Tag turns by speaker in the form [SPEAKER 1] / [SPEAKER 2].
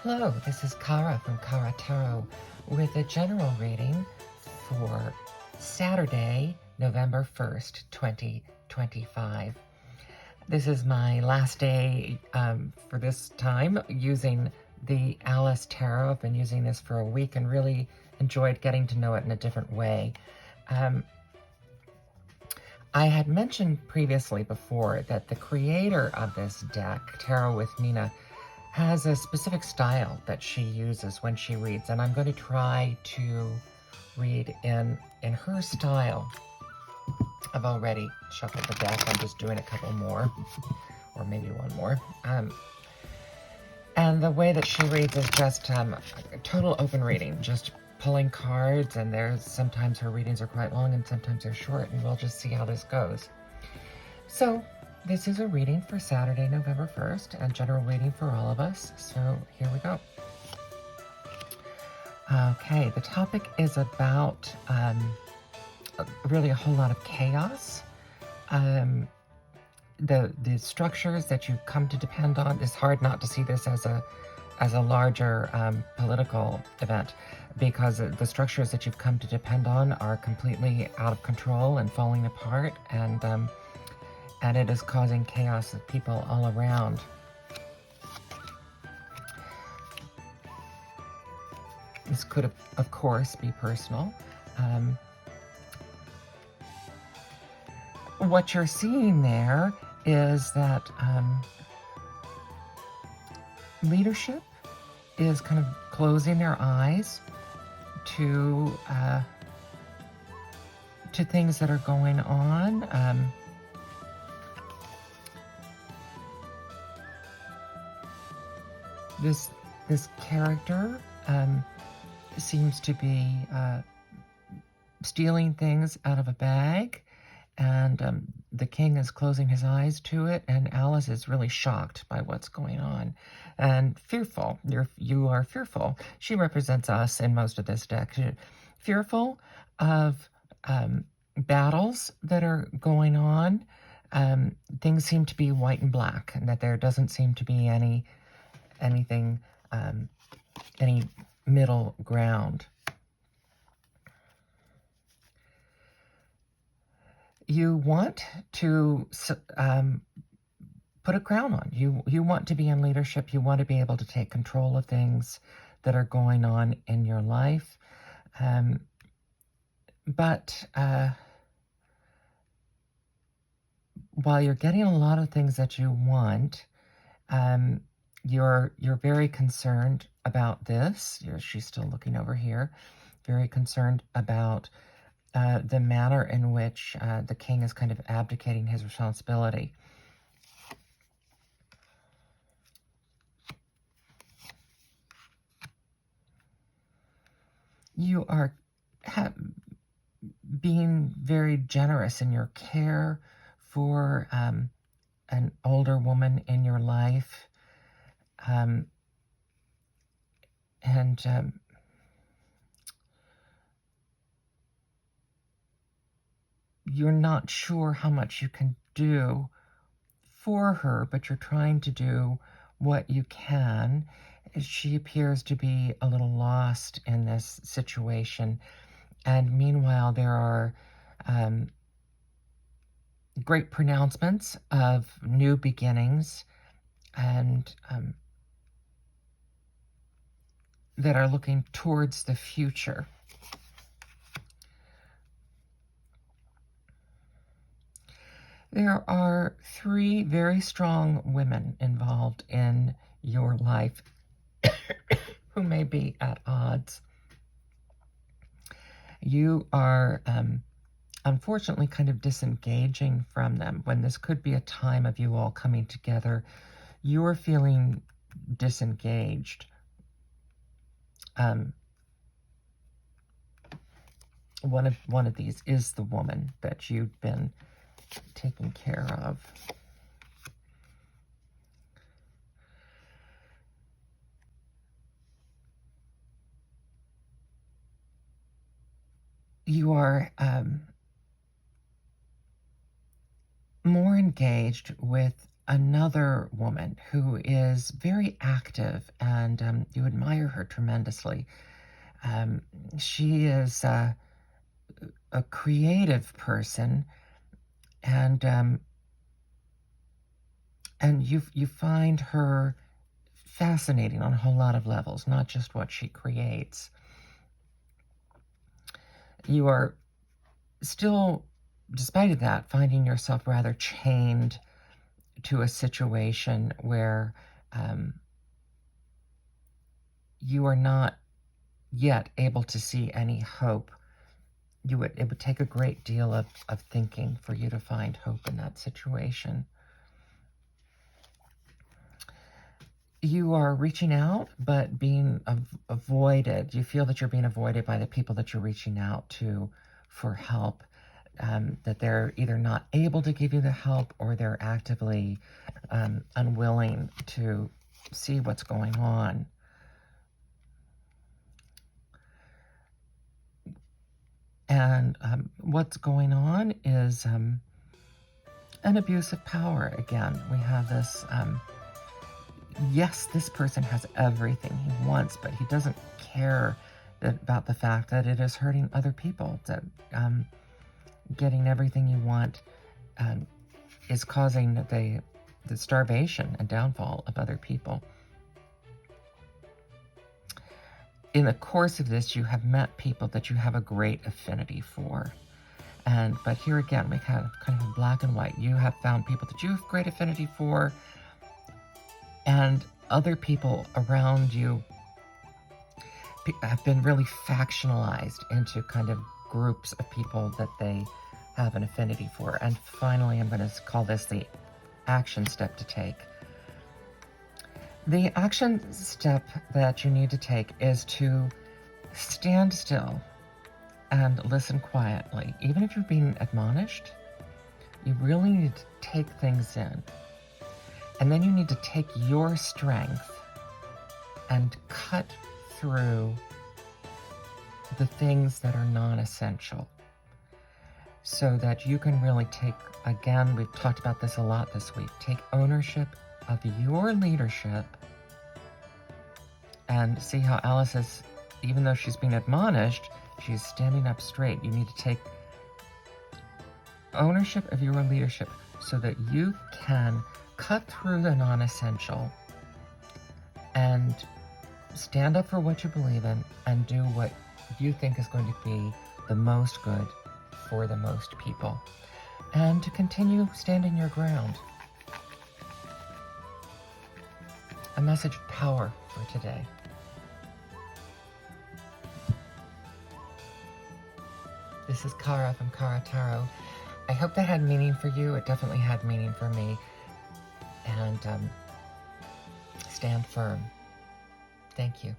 [SPEAKER 1] Hello, this is Kara from Kara Tarot with a general reading for Saturday, November 1st, 2025. This is my last day for this time using the Alice Tarot. I've been using this for a week and really enjoyed getting to know it in a different way. I had mentioned previously before that the creator of this deck, Tarot with Nina, has a specific style that she uses when she reads, and I'm going to try to read in her style. I've already shuffled the deck. I'm just doing a couple more, or maybe one more. And the way that she reads is just a total open reading, just pulling cards, and there's sometimes her readings are quite long and sometimes they're short, and we'll just see how this goes. So this is a reading for Saturday, November 1st, and general reading for all of us. So here we go. Okay, the topic is about really a whole lot of chaos. The structures that you come to depend on. It's hard not to see this as a larger political event, because the structures that you've come to depend on are completely out of control and falling apart, and it is causing chaos of people all around. This could, of course, be personal. What you're seeing there is that leadership is kind of closing their eyes to things that are going on. This character seems to be stealing things out of a bag, and the king is closing his eyes to it, and Alice is really shocked by what's going on and fearful. You are fearful. She represents us in most of this deck. Fearful of battles that are going on. Things seem to be white and black, and that there doesn't seem to be anything, any middle ground. You want to put a crown on. You want to be in leadership. You want to be able to take control of things that are going on in your life. But while you're getting a lot of things that you want, you're very concerned about this. She's still looking over here. Very concerned about the manner in which the king is kind of abdicating his responsibility. You are being very generous in your care for an older woman in your life. You're not sure how much you can do for her, but you're trying to do what you can. She appears to be a little lost in this situation. And meanwhile, there are great pronouncements of new beginnings and that are looking towards the future. There are 3 very strong women involved in your life who may be at odds. You are unfortunately kind of disengaging from them when this could be a time of you all coming together. You're feeling disengaged. One of these is the woman that you've been taking care of. You are more engaged with another woman who is very active, and you admire her tremendously. Um, she is a creative person, and you find her fascinating on a whole lot of levels, not just what she creates. You are still, despite of that, finding yourself rather chained to a situation where you are not yet able to see any hope. It would take a great deal of thinking for you to find hope in that situation. You are reaching out, but being avoided. You feel that you're being avoided by the people that you're reaching out to for help, that they're either not able to give you the help, or they're actively unwilling to see what's going on. And what's going on is an abuse of power. Again, we have this, yes, this person has everything he wants, but he doesn't care about the fact that it is hurting other people, that getting everything you want is causing the starvation and downfall of other people. In the course of this, you have met people that you have a great affinity for. But here again, we have kind of black and white. You have found people that you have great affinity for, and other people around you have been really factionalized into kind of groups of people that they have an affinity for. And finally, I'm going to call this the action step to take. The action step that you need to take is to stand still and listen quietly. Even if you're being admonished, you really need to take things in. And then you need to take your strength and cut through the things that are non-essential, so that you can really take, again, we've talked about this a lot this week, take ownership of your leadership. And see how Alice is, even though she's being admonished, she's standing up straight. You need to take ownership of your leadership so that you can cut through the non-essential and stand up for what you believe in and do what you think is going to be the most good for the most people, and to continue standing your ground. A message of power for today. This is Kara from Kara Tarot. I hope that had meaning for you. It definitely had meaning for me. And stand firm. Thank you.